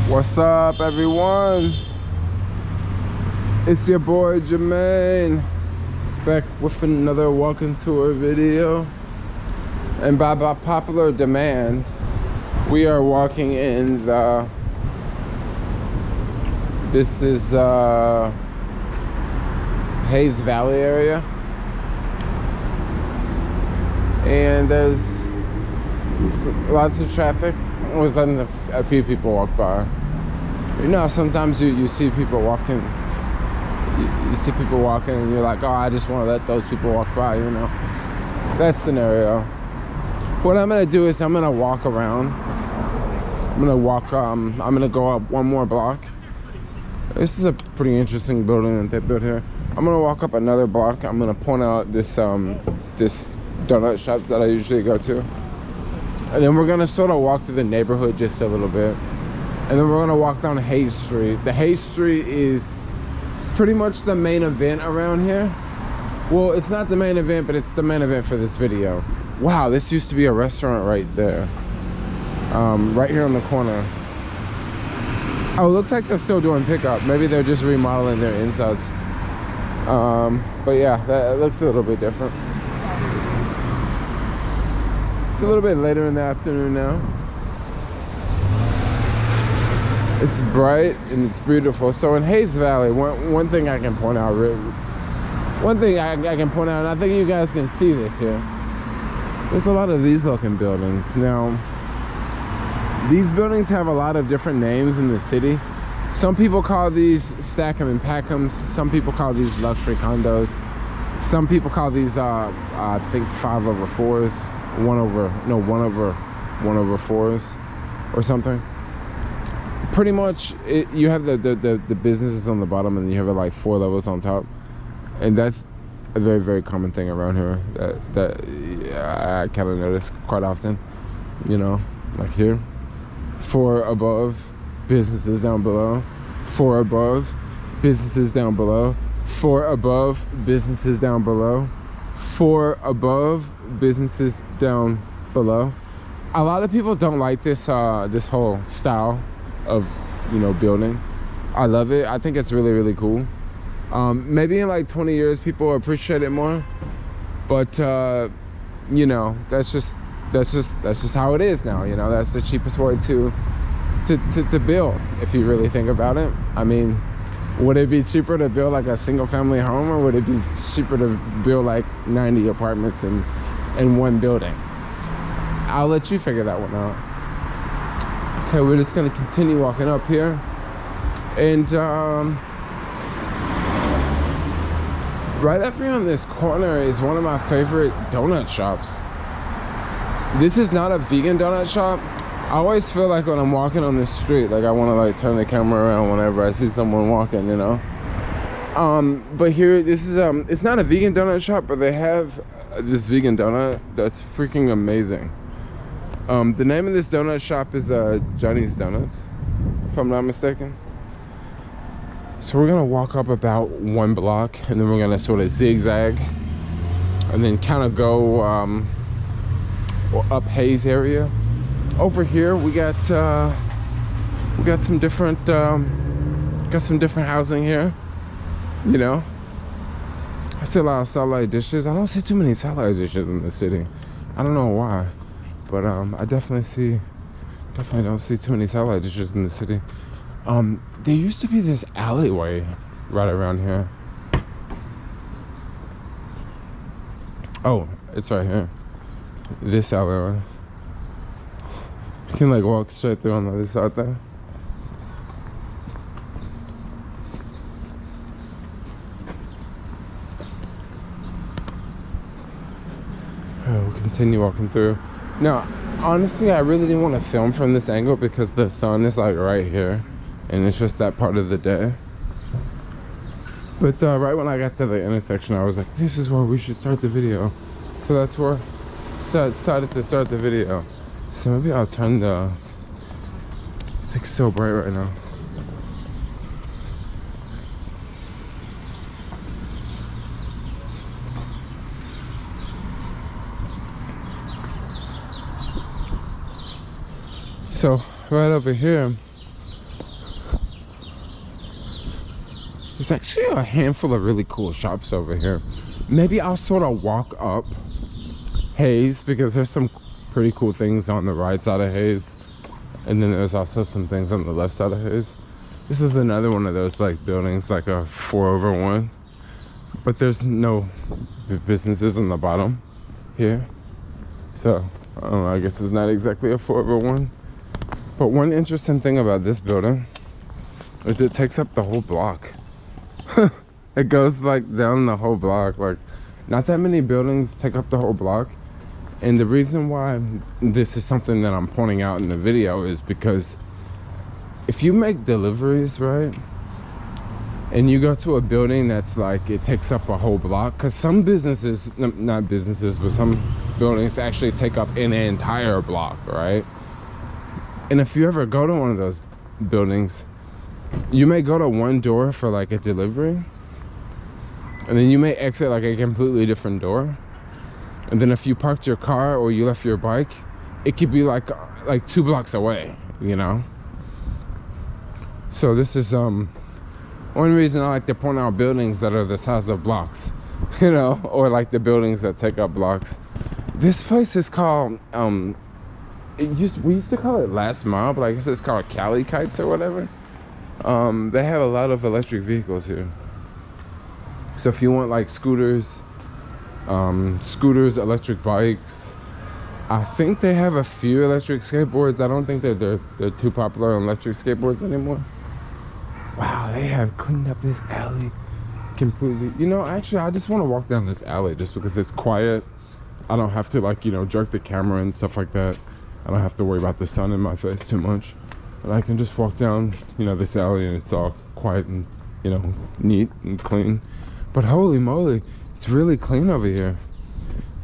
What's up, everyone? It's your boy Jermaine, back with another walking tour video. And by popular demand, we are walking in the this is Hayes Valley area, and there's lots of traffic. I was letting a few people walk by. You know, sometimes you see people walking, you see people walking and you're like, oh, I just want to let those people walk by, you know, that scenario. What I'm gonna do is I'm gonna walk around. I'm gonna go up one more block. This is a pretty interesting building that they built here. I'm gonna walk up another block. I'm gonna point out this this donut shop that I usually go to. And then we're gonna sort of walk through the neighborhood just a little bit. And then we're gonna walk down Hayes Street. The Hayes Street is pretty much the main event around here. Well, it's not the main event, but it's the main event for this video. Wow, this used to be a restaurant right there. Right here on the corner. Oh, it looks like they're still doing pickup. Maybe they're just remodeling their insides. But yeah, that looks a little bit different. It's a little bit later in the afternoon now. It's bright and it's beautiful. So in Hayes Valley, one thing I can point out, I can point out, and I think you guys can see this here. There's a lot of these looking buildings. Now, these buildings have a lot of different names in the city. Some people call these stack 'em and pack 'ems. Some people call these luxury condos. Some people call these, I think 5/4s, 1/4s or something. Pretty much, you have the businesses on the bottom, and you have like 4 levels on top, and that's a very, very common thing around here that I kind of notice quite often. You know, like here, 4 above, businesses down below, 4 above, businesses down below, 4 above, businesses down below, 4 above, businesses down below. A lot of people don't like this this whole style of, you know, building. I love it. I think it's really, really cool. Maybe in like 20 years people will appreciate it more, but you know, that's just how it is now. You know, that's the cheapest way to build, if you really think about it. I mean, would it be cheaper to build like a single family home, or would it be cheaper to build like 90 apartments in one building? I'll let you figure that one out. Okay, we're just gonna continue walking up here, and right up here on this corner is one of my favorite donut shops. This is not a vegan donut shop. I always feel like when I'm walking on this street, like I want to like turn the camera around whenever I see someone walking, you know. But here, this is it's not a vegan donut shop, but they have this vegan donut that's freaking amazing. The name of this donut shop is Johnny's Donuts, if I'm not mistaken. So we're gonna walk up about 1 block, and then we're gonna sort of zigzag, and then kind of go up Hayes area. Over here we got some different housing here. You know, I see a lot of satellite dishes. I don't see too many satellite dishes in the city. I don't know why. But I definitely don't see too many satellite dishes in the city. There used to be this alleyway right around here. Oh, it's right here. This alleyway. You can like walk straight through on the other side there. Alright, we'll continue walking through. Now, honestly, I really didn't want to film from this angle because the sun is like right here, and it's just that part of the day. But right when I got to the intersection, I was like, this is where we should start the video. So that's where I decided to start the video. So maybe I'll turn the... It's like so bright right now. So right over here There's actually a handful of really cool shops over here. Maybe I'll sort of walk up Hayes because there's some pretty cool things on the right side of Hayes, and then there's also some things on the left side of Hayes. This is another one of those like buildings, like a 4/1, but there's no businesses on the bottom here, so I don't know, I guess it's not exactly a 4/1. But one interesting thing about this building is it takes up the whole block. It goes like down the whole block. Like, not that many buildings take up the whole block. And the reason why this is something that I'm pointing out in the video is because if you make deliveries, right, and you go to a building that's like, it takes up a whole block, because some businesses, not businesses, but some buildings actually take up an entire block, right? And if you ever go to one of those buildings, you may go to one door for like a delivery, and then you may exit like a completely different door. And then if you parked your car or you left your bike, it could be like 2 blocks away, you know? So this is one reason I like to point out buildings that are the size of blocks, you know, or like the buildings that take up blocks. This place is called, we used to call it Last Mile, but I guess it's called Cali Kites or whatever. They have a lot of electric vehicles here. So if you want like scooters, electric bikes, I think they have a few electric skateboards. I don't think they're too popular on electric skateboards anymore. Wow, they have cleaned up this alley completely. You know, actually, I just want to walk down this alley just because it's quiet. I don't have to, like, you know, jerk the camera and stuff like that. I don't have to worry about the sun in my face too much. And I can just walk down, you know, this alley and it's all quiet and, you know, neat and clean. But holy moly, it's really clean over here.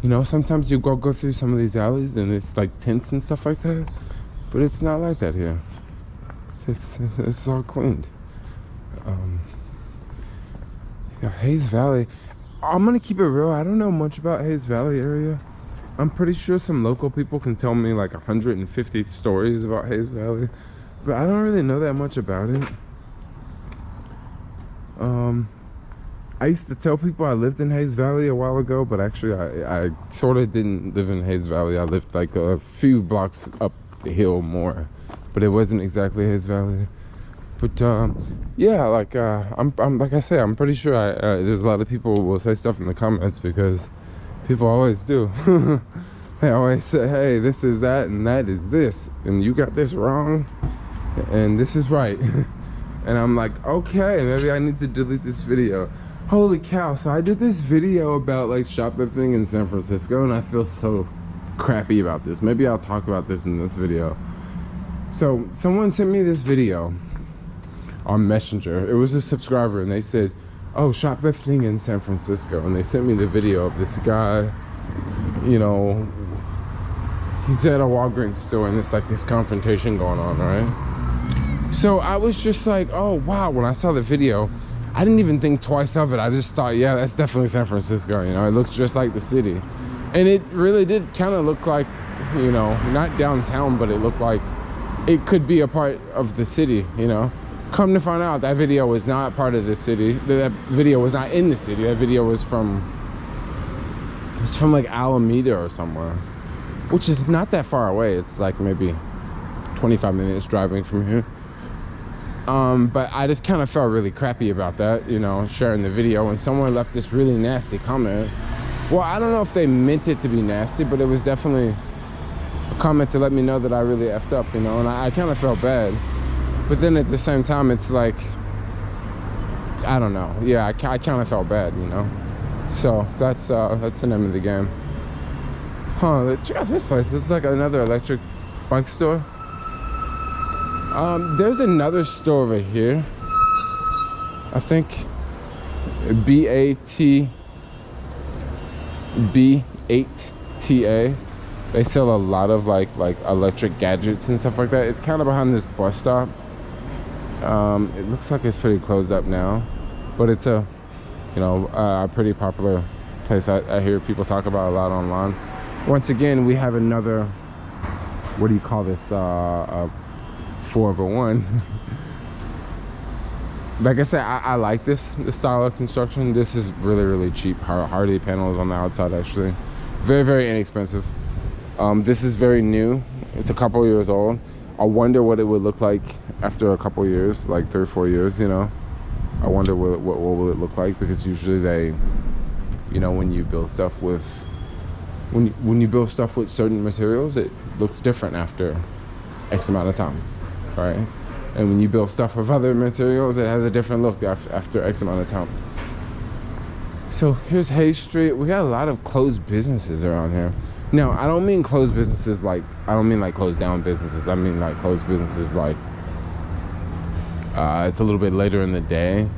You know, sometimes you go through some of these alleys and it's like tents and stuff like that, but it's not like that here. It's all cleaned. Yeah, Hayes Valley. I'm gonna keep it real. I don't know much about Hayes Valley area. I'm pretty sure some local people can tell me like 150 stories about Hayes Valley, but I don't really know that much about it. I used to tell people I lived in Hayes Valley a while ago, but actually I sort of didn't live in Hayes Valley. I lived like a few blocks up the hill more, but it wasn't exactly Hayes Valley. But yeah, like I'm like I say, I'm pretty sure there's a lot of people will say stuff in the comments because people always do. They always say, hey, this is that and that is this, and you got this wrong and this is right. And I'm like, okay, maybe I need to delete this video. Holy cow, so I did this video about like shoplifting in San Francisco and I feel so crappy about this. Maybe I'll talk about this in this video. So someone sent me this video on Messenger. It was a subscriber and they said, oh, shoplifting in San Francisco. And they sent me the video of this guy, you know, he's at a Walgreens store and it's like this confrontation going on, right? So I was just like, oh wow, when I saw the video, I didn't even think twice of it. I just thought, yeah, that's definitely San Francisco, you know, it looks just like the city. And it really did kind of look like, you know, not downtown, but it looked like it could be a part of the city, you know. Come to find out, that video was not part of the city. That video was not in the city. That video was from like Alameda or somewhere, which is not that far away. It's like maybe 25 minutes driving from here. But I just kind of felt really crappy about that, you know, sharing the video, and someone left this really nasty comment. Well, I don't know if they meant it to be nasty, but it was definitely a comment to let me know that I really effed up, you know, and I kind of felt bad. But then at the same time, it's like, I don't know. Yeah, I kind of felt bad, you know. So that's the name of the game. Huh, check out this place. This is like another electric bike store. There's another store over here. I think B8TA. They sell a lot of like electric gadgets and stuff like that. It's kind of behind this bus stop. It looks like it's pretty closed up now, but it's a, you know, a pretty popular place. I hear people talk about a lot online. Once again, we have another, what do you call this, 4/1. like I said, I like this style of construction. This is really cheap. Hardy panels on the outside, actually. Very inexpensive. This is very new. It's a couple years old. I wonder what it would look like after a couple years, like 3 or 4 years, you know. I wonder what will it look like, because usually they, you know, when you build stuff with when you build stuff with certain materials, it looks different after X amount of time, right? And when you build stuff with other materials, it has a different look after X amount of time. So here's Hayes Street. We got a lot of closed businesses around here. Now, I don't mean closed businesses like, I don't mean like closed down businesses. I mean like closed businesses like, it's a little bit later in the day.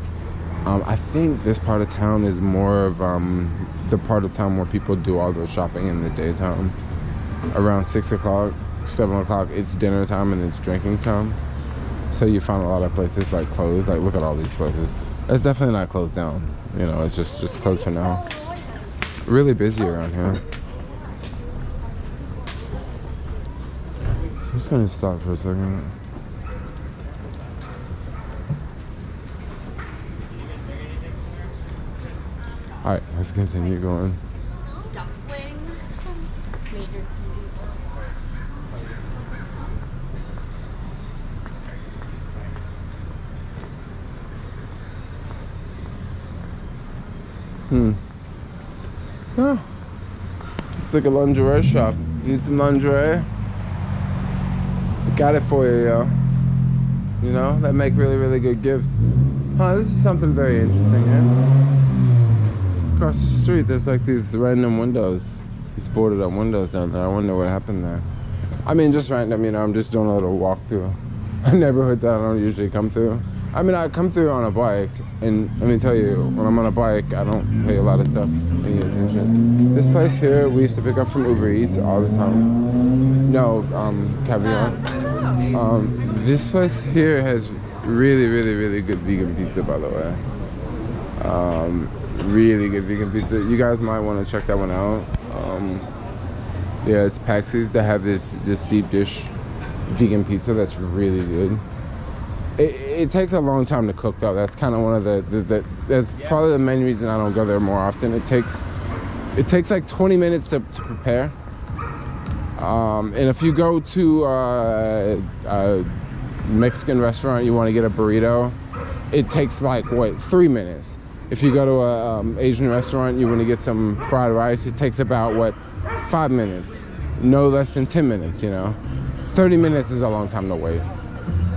I think this part of town is more of the part of town where people do all their shopping in the daytime. Around 6 o'clock, 7 o'clock, it's dinner time and it's drinking time. So you find a lot of places like closed. Like, look at all these places. It's definitely not closed down. You know, it's just closed for now. Really busy around here. I'm just gonna stop for a second. All right, let's continue going. Dumpling. Major TV. Oh, it's like a lingerie shop. Need some lingerie? Got it for you, yo. You know, that make really good gifts. This is something very interesting here. Across the street, there's like these random windows. These boarded up windows down there. I wonder what happened there. I mean, just random, you know, I'm just doing a little walk through a neighborhood that I don't usually come through. I mean, I come through on a bike, and let me tell you, when I'm on a bike, I don't pay a lot of stuff any attention. This place here, we used to pick up from Uber Eats all the time. No, caviar. This place here has really good vegan pizza, by the way. Really good vegan pizza. You guys might want to check that one out. Yeah, it's Paxi's that have this deep dish vegan pizza that's really good. It takes a long time to cook, though. That's kind of one of that's probably the main reason I don't go there more often. It takes like 20 minutes to prepare. And if you go to a Mexican restaurant, you want to get a burrito, it takes like, what, 3 minutes. If you go to a Asian restaurant, you want to get some fried rice, it takes about, what, 5 minutes. No less than 10 minutes, you know. 30 minutes is a long time to wait.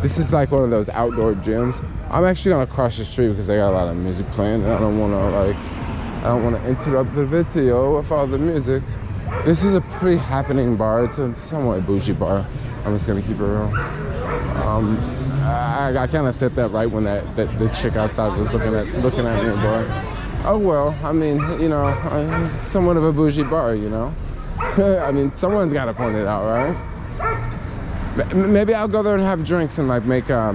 This is like one of those outdoor gyms. I'm actually gonna cross the street because they got a lot of music playing, and I don't wanna interrupt the video with all the music. This is a pretty happening bar. It's a somewhat bougie bar. I'm just gonna keep it real. I kind of said that right when the chick outside was looking at me, boy. Oh well, I mean, you know, it's somewhat of a bougie bar, you know. I mean, someone's got to point it out, right? Maybe I'll go there and have drinks and like make a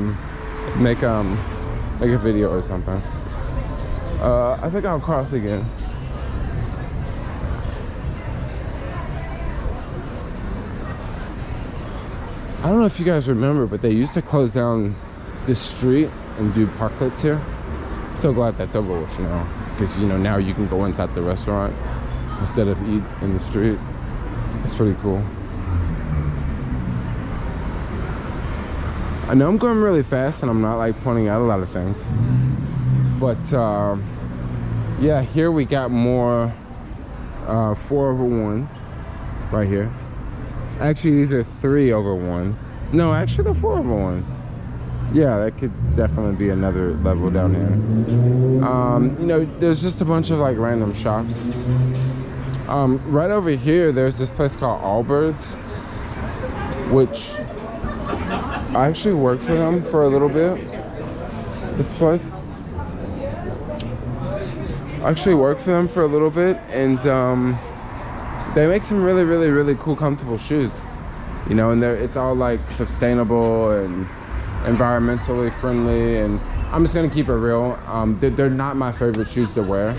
video or something. I think I'll cross again. I don't know if you guys remember, but they used to close down this street and do parklets here. I'm so glad that's over with now, because you know, now you can go inside the restaurant instead of eat in the street. It's pretty cool. I know I'm going really fast and I'm not like pointing out a lot of things, but yeah, here we got more 4/1s right here. Actually, these are 3/1s. No, actually they're 4/1s. Yeah, that could definitely be another level down here. You know, there's just a bunch of like random shops. Right over here, there's this place called Allbirds, which I actually worked for them for a little bit. This place. I actually worked for them for a little bit, and they make some really cool, comfortable shoes. You know, and it's all like sustainable and environmentally friendly. And I'm just gonna keep it real. They're not my favorite shoes to wear,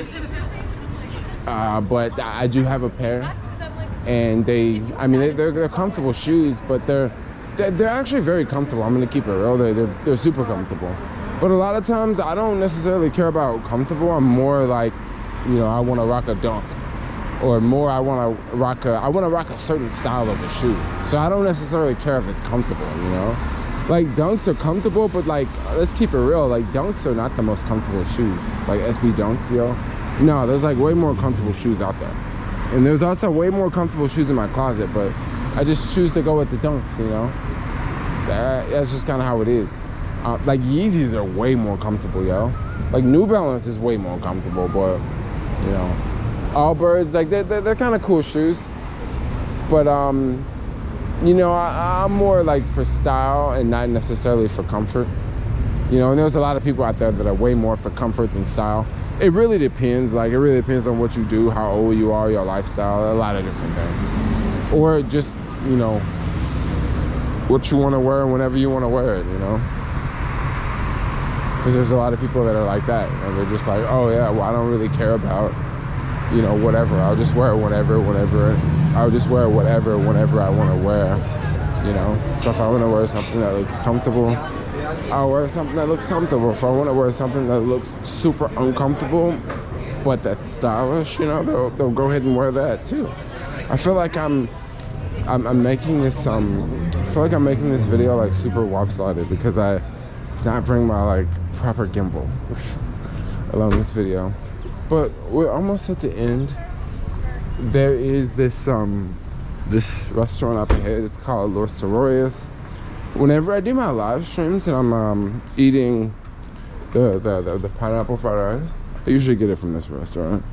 but I do have a pair, and they're comfortable shoes, but they're actually very comfortable. I'm gonna keep it real. They're super comfortable. But a lot of times I don't necessarily care about comfortable. I'm more like, you know, I want to rock a dunk, or more I want to rock a certain style of a shoe. So I don't necessarily care if it's comfortable, you know. Like dunks are comfortable, but like, let's keep it real, like dunks are not the most comfortable shoes. Like SB dunks, yo. No, there's like way more comfortable shoes out there. And there's also way more comfortable shoes in my closet, but I just choose to go with the dunks, you know. That's just kind of how it is. Like Yeezys are way more comfortable, yo. Like New Balance is way more comfortable, but you know, Allbirds, like they're kind of cool shoes. But you know, I'm more like for style and not necessarily for comfort. You know, and there's a lot of people out there that are way more for comfort than style. It really depends. Like it really depends on what you do, how old you are, your lifestyle, a lot of different things. Or just, you know, what you want to wear whenever you want to wear it, you know. Because there's a lot of people that are like that, and they're just like, oh yeah, well I don't really care about, you know, whatever. I'll just wear it whenever I'll just wear whatever whenever I want to wear, you know. So if I want to wear something that looks comfortable, I'll wear something that looks comfortable. If I want to wear something that looks super uncomfortable but that's stylish, you know, they'll go ahead and wear that too. I feel like I'm making this video like super lopsided because I did not bring my like proper gimbal along this video. But we're almost at the end. There is this restaurant up ahead. It's called Los Terrorios. Whenever I do my live streams and I'm eating the pineapple fried rice, I usually get it from this restaurant.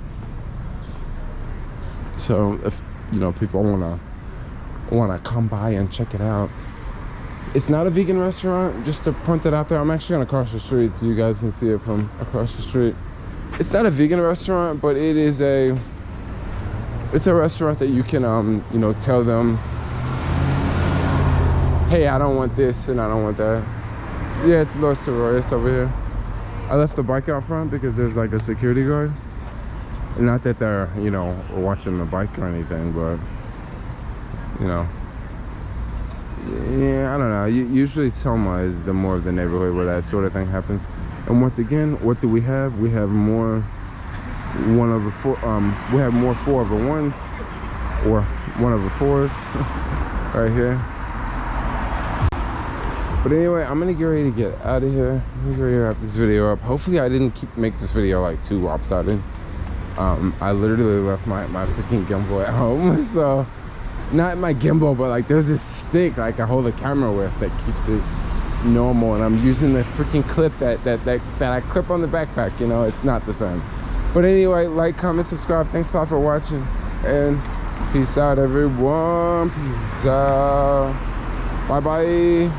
So if you know people wanna come by and check it out. It's not a vegan restaurant, just to point that out there. I'm actually gonna cross the street so you guys can see it from across the street. It's not a vegan restaurant, but it's a restaurant that you can you know, tell them, hey, I don't want this and I don't want that. Yeah, it's Los Terrorios over here. I left the bike out front because there's like a security guard. Not that they're, you know, watching the bike or anything, but you know, yeah, I don't know. Usually Soma is the more of the neighborhood where that sort of thing happens. And once again, what do we have? We have more 1/4. We have more 4/1s or 1/4s right here. But anyway, I'm gonna get ready to get out of here. I'm gonna get ready to wrap this video up. Hopefully I didn't make this video like too lopsided. I literally left my freaking gimbal at home. So not my gimbal, but like there's this stick like I hold the camera with that keeps it normal, and I'm using the freaking clip that I clip on the backpack, you know. It's not the same. But anyway, like, comment, subscribe. Thanks a lot for watching, and peace out everyone. Peace out. Bye bye.